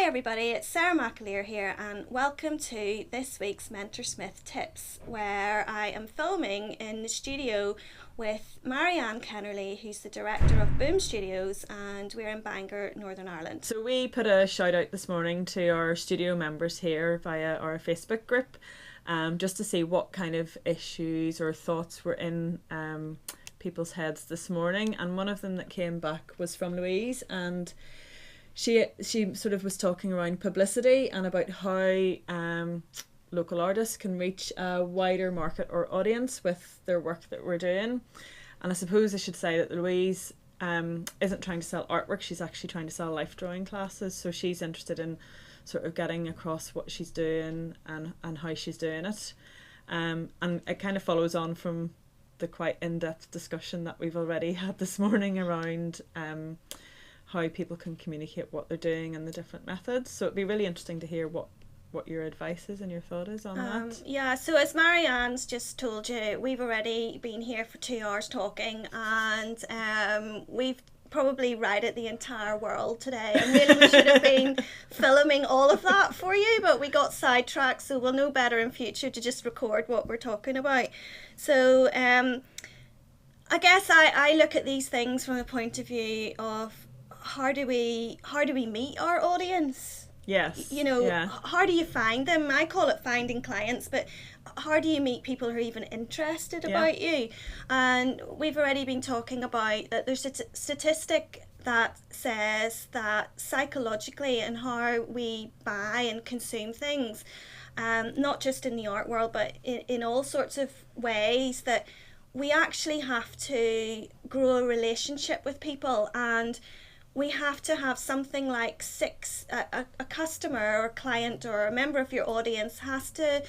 Hi everybody, it's Sarah McAleer here and welcome to this week's Mentorsmith Tips, where I am filming in the studio with Marianne Kennerly, who's the director of Boom Studios, and we're in Bangor, Northern Ireland. So we put a shout out this morning to our studio members here via our Facebook group, just to see what kind of issues or thoughts were in people's heads this morning, and one of them that came back was from Louise, and she sort of was talking around publicity and about how local artists can reach a wider market or audience with their work that we're doing. And I suppose I should say that Louise isn't trying to sell artwork, she's actually trying to sell life drawing classes, so she's interested in sort of getting across what she's doing and how she's doing it, and it kind of follows on from the quite in-depth discussion that we've already had this morning around how people can communicate what they're doing and the different methods. So it'd be really interesting to hear what your advice is and your thought is on that. Yeah, so as Marianne's just told you, we've already been here for 2 hours talking, and we've probably righted the entire world today, and really we should have been filming all of that for you, but we got sidetracked, so we'll know better in future to just record what we're talking about. So I guess I look at these things from the point of view of how do we meet our audience? Yes. How do you find them? I call it finding clients, but how do you meet people who are even interested about you? And we've already been talking about that there's a statistic that says that psychologically and how we buy and consume things, not just in the art world, but in all sorts of ways, that we actually have to grow a relationship with people, and we have to have something like a customer or a client or a member of your audience has to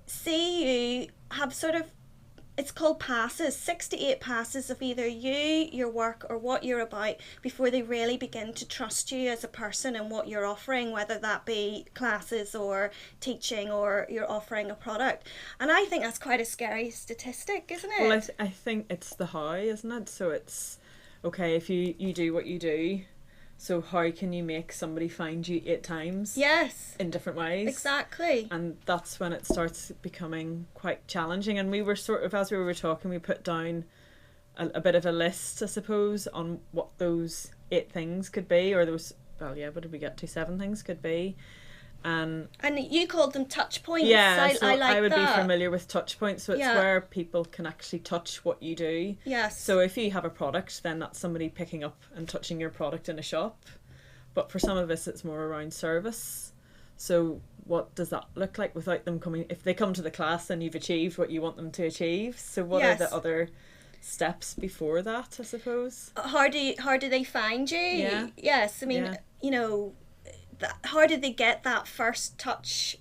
see you have sort of, it's called passes, 6 to 8 passes of either you, your work, or what you're about before they really begin to trust you as a person and what you're offering, whether that be classes or teaching or you're offering a product. And I think that's quite a scary statistic, isn't it? Well, I think it's the how, isn't it? So it's, okay, if you do what you do, so how can you make somebody find you 8 times? Yes. In different ways. Exactly. And that's when it starts becoming quite challenging. And we were sort of, as we were talking, we put down a bit of a list, I suppose, on what those 8 things could be, or those, what did we get to? 7 things could be. And you called them touch points. Yeah, I would that. be familiar with touch points. So it's where people can actually touch what you do. Yes. So if you have a product, then that's somebody picking up and touching your product in a shop. But for some of us, it's more around service. So what does that look like without them coming? If they come to the class, then you've achieved what you want them to achieve. So what are the other steps before that, I suppose? How do they find you? Yeah. Yes. I mean, how did they get that first touch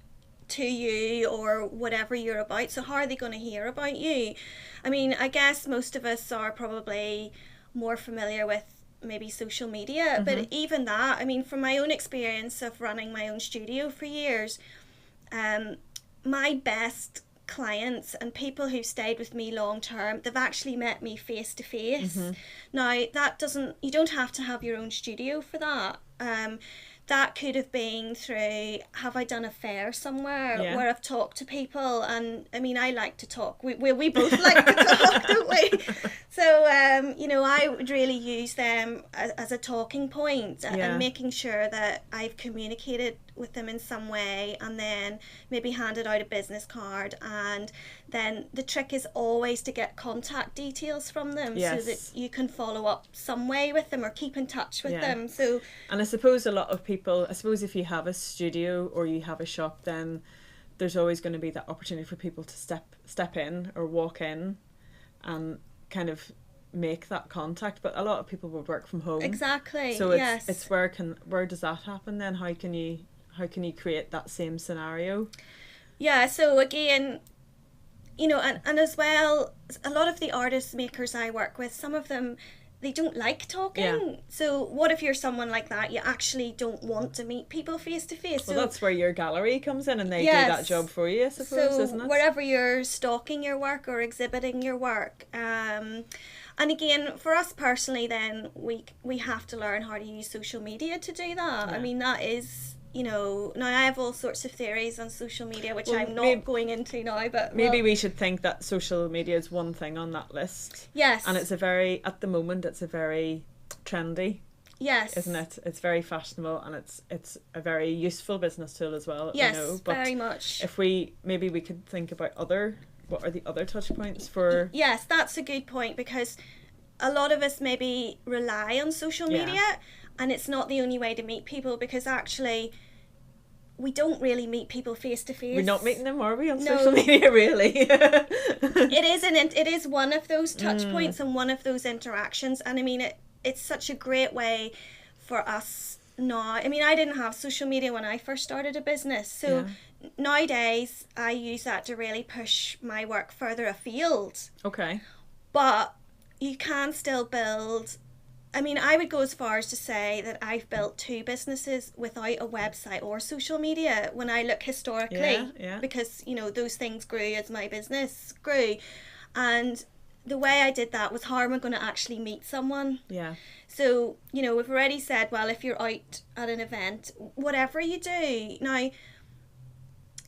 to you or whatever you're about? So how are they going to hear about you? I mean, I guess most of us are probably more familiar with maybe social media, but even that, I mean, from my own experience of running my own studio for years, my best clients and people who stayed with me long term, they've actually met me face to face. Now you don't have to have your own studio for that. That could have been through, have I done a fair somewhere where I've talked to people, and I mean, I like to talk. We both like to talk, don't we? So, I would really use them as a talking point and making sure that I've communicated with them in some way, and then maybe handed out a business card. And then the trick is always to get contact details from them so that you can follow up some way with them or keep in touch with them. So, and I suppose a lot of people, if you have a studio or you have a shop, then there's always going to be that opportunity for people to step in or walk in and kind of make that contact. But a lot of people would work from home. Exactly. So it's where does that happen then? How can you create that same scenario? Yeah, so again, and as well, a lot of the artists makers I work with, some of them, they don't like talking. Yeah. So what if you're someone like that, you actually don't want to meet people face to face? Well, that's where your gallery comes in and they do that job for you, I suppose, isn't it? Wherever you're stalking your work or exhibiting your work. And again, for us personally then, we have to learn how to use social media to do that. I mean, that is you know, now I have all sorts of theories on social media, which Well, I'm not going into now, but maybe we should think that social media is one thing on that list. Yes. And at the moment, it's a very trendy. Yes. Isn't it? It's very fashionable, and it's a very useful business tool as well. Yes, you know. But very much. If maybe we could think about what are the other touch points for... Yes, that's a good point, because a lot of us maybe rely on social media, and it's not the only way to meet people, because actually we don't really meet people face to face. We're not meeting them, are we, on social media, really? It is one of those touch points and one of those interactions, and I mean it's such a great way for us now. I mean, I didn't have social media when I first started a business, so nowadays I use that to really push my work further afield. Okay. But you can still build... I mean, I would go as far as to say that I've built 2 businesses without a website or social media when I look historically. Yeah. Because, you know, those things grew as my business grew. And the way I did that was, how am I going to actually meet someone? Yeah. So, you know, we've already said, well, if you're out at an event, whatever you do. Now,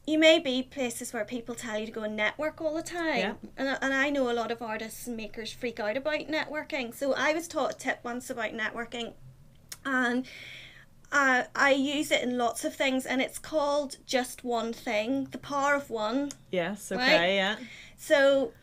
you may be places where people tell you to go and network all the time. Yeah. And I know a lot of artists and makers freak out about networking. So I was taught a tip once about networking, and I use it in lots of things, and it's called just one thing, the power of one. Yes, okay, right? yeah. So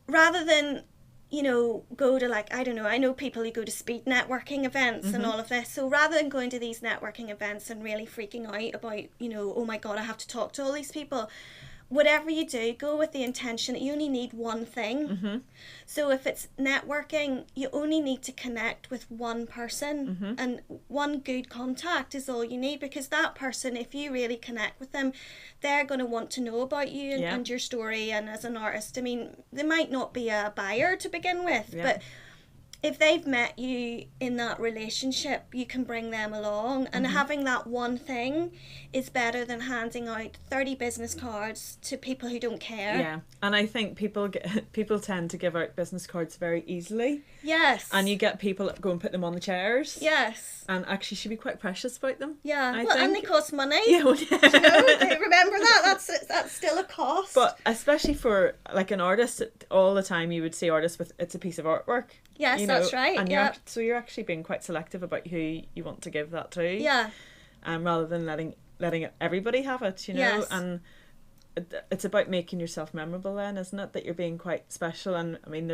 rather than, you know, go to, like, I don't know, I know people who go to speed networking events and all of this. So rather than going to these networking events and really freaking out about, you know, oh my God, I have to talk to all these people, whatever you do, go with the intention that you only need one thing. So if it's networking, you only need to connect with one person, and one good contact is all you need, because that person, if you really connect with them, they're going to want to know about you and your story. And as an artist, I mean, they might not be a buyer to begin with, but if they've met you in that relationship, you can bring them along, and having that one thing is better than handing out 30 business cards to people who don't care. Yeah, and I think people tend to give out business cards very easily. Yes. And you get people that go and put them on the chairs. Yes. And actually should be quite precious about them. Yeah. I think. And they cost money. Yeah. Well, you know, remember that? That's still a cost. But especially for like an artist, all the time you would see artists with, it's a piece of artwork. Yes, you know, that's right. And you're actually being quite selective about who you want to give that to. Yeah. Rather than letting everybody have it, you know. Yes. And it's about making yourself memorable then, isn't it? That you're being quite special. And I mean,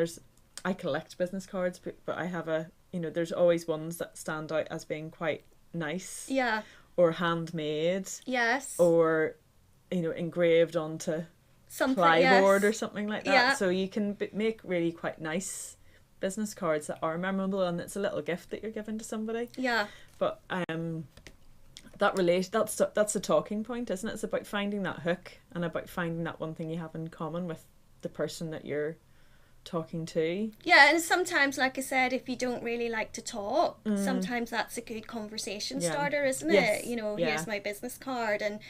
I collect business cards, but I have there's always ones that stand out as being quite nice. Yeah. Or handmade. Yes. Or, you know, engraved onto something, plywood or something like that. Yeah. So you can make really quite nice business cards that are memorable, and it's a little gift that you're giving to somebody. Yeah. But that's the talking point, isn't it? It's about finding that hook and about finding that one thing you have in common with the person that you're talking to. Yeah, and sometimes, like I said, if you don't really like to talk, sometimes that's a good conversation starter, isn't it? You know, here's my business card, and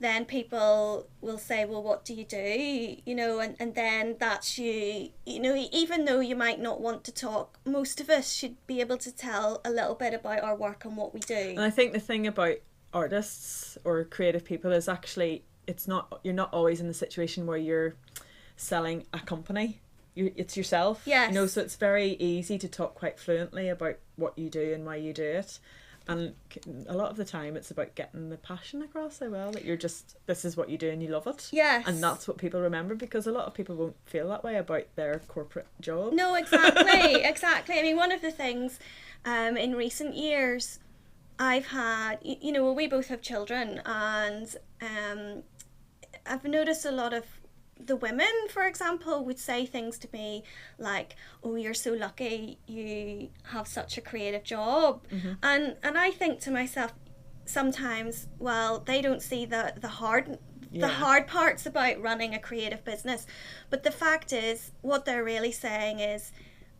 then people will say, well, what do you do? You know, and then that's you know, even though you might not want to talk, most of us should be able to tell a little bit about our work and what we do. And I think the thing about artists or creative people is actually you're not always in the situation where you're selling a company. It's yourself. Yes. You know, so it's very easy to talk quite fluently about what you do and why you do it. And a lot of the time it's about getting the passion across so well, that this is what you do and you love it. Yes. And that's what people remember, because a lot of people won't feel that way about their corporate job. No, exactly. Exactly. I mean, one of the things in recent years I've had, you know, we both have children, and I've noticed a lot of the women, for example, would say things to me like, oh, you're so lucky you have such a creative job. And I think to myself sometimes, well, they don't see the hard parts about running a creative business. But the fact is, what they're really saying is,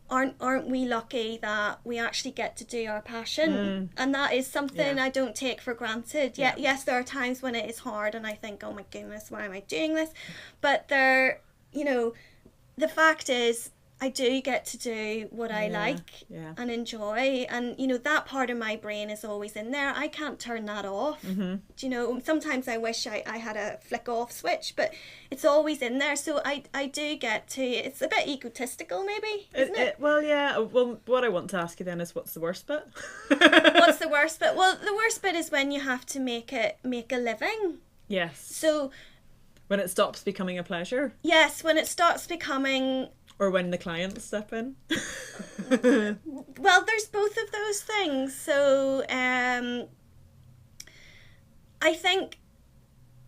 aren't we lucky that we actually get to do our passion? And that is something I don't take for granted. Yes, there are times when it is hard and I think, oh my goodness, why am I doing this? But you know, the fact is, I do get to do what I like and enjoy, and you know, that part of my brain is always in there. I can't turn that off. Do you know, sometimes I wish I had a flick off switch, but it's always in there. So I do get to, it's a bit egotistical maybe, isn't it? Well, yeah. Well, what I want to ask you then is, what's the worst bit? What's the worst bit? Well, the worst bit is when you have to make a living. Yes. So when it stops becoming a pleasure. Yes, when it stops becoming... Or when the clients step in. Well, there's both of those things. So I think,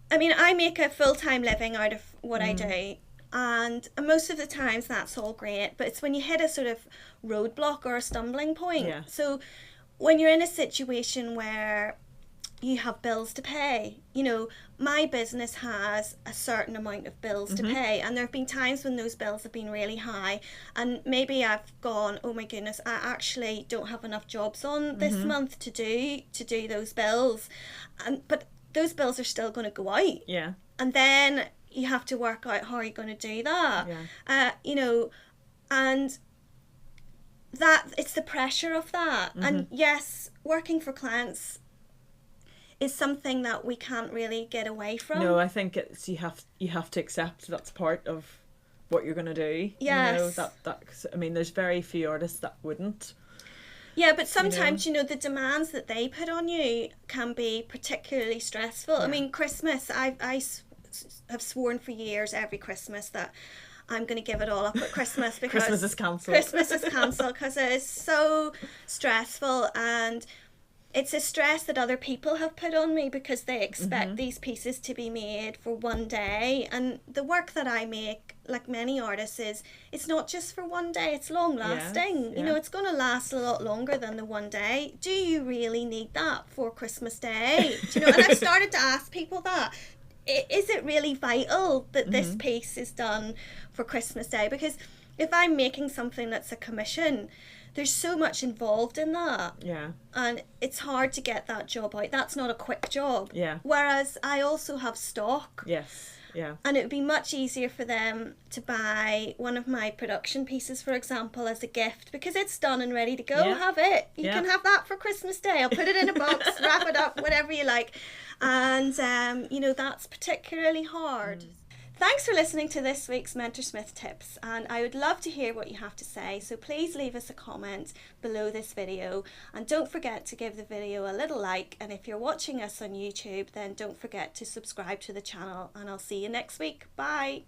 I mean, I make a full-time living out of what I do. And most of the times that's all great. But it's when you hit a sort of roadblock or a stumbling point. Yeah. So when you're in a situation where you have bills to pay, you know, my business has a certain amount of bills to pay, and there have been times when those bills have been really high, and maybe I've gone, oh my goodness, I actually don't have enough jobs on this month to do those bills, but those bills are still going to go out. Yeah. And then you have to work out how are you going to do that. Yeah. You know, and that, it's the pressure of that. And yes, working for clients is something that we can't really get away from. No, I think it's you have to accept that's part of what you're going to do. Yes. You know, that I mean, there's very few artists that wouldn't. Yeah, but sometimes, you know, the demands that they put on you can be particularly stressful. Yeah. I mean, Christmas, I have sworn for years every Christmas that I'm going to give it all up at Christmas because Christmas is cancelled. Christmas is cancelled because it is so stressful, and it's a stress that other people have put on me because they expect these pieces to be made for one day. And the work that I make, like many artists, it's not just for one day, it's long lasting. Yes, you know, it's going to last a lot longer than the one day. Do you really need that for Christmas Day? Do you know? And I've started to ask people that. Is it really vital that this piece is done for Christmas Day? Because if I'm making something that's a commission, there's so much involved in that. Yeah. And it's hard to get that job out. That's not a quick job. Yeah. Whereas I also have stock. Yes. Yeah. And it would be much easier for them to buy one of my production pieces, for example, as a gift, because it's done and ready to go. Yeah. Have it. You can have that for Christmas Day. I'll put it in a box, wrap it up, whatever you like. And, you know, that's particularly hard. Thanks for listening to this week's Mentorsmith tips, and I would love to hear what you have to say, so please leave us a comment below this video, and don't forget to give the video a little like, and if you're watching us on YouTube, then don't forget to subscribe to the channel, and I'll see you next week. Bye!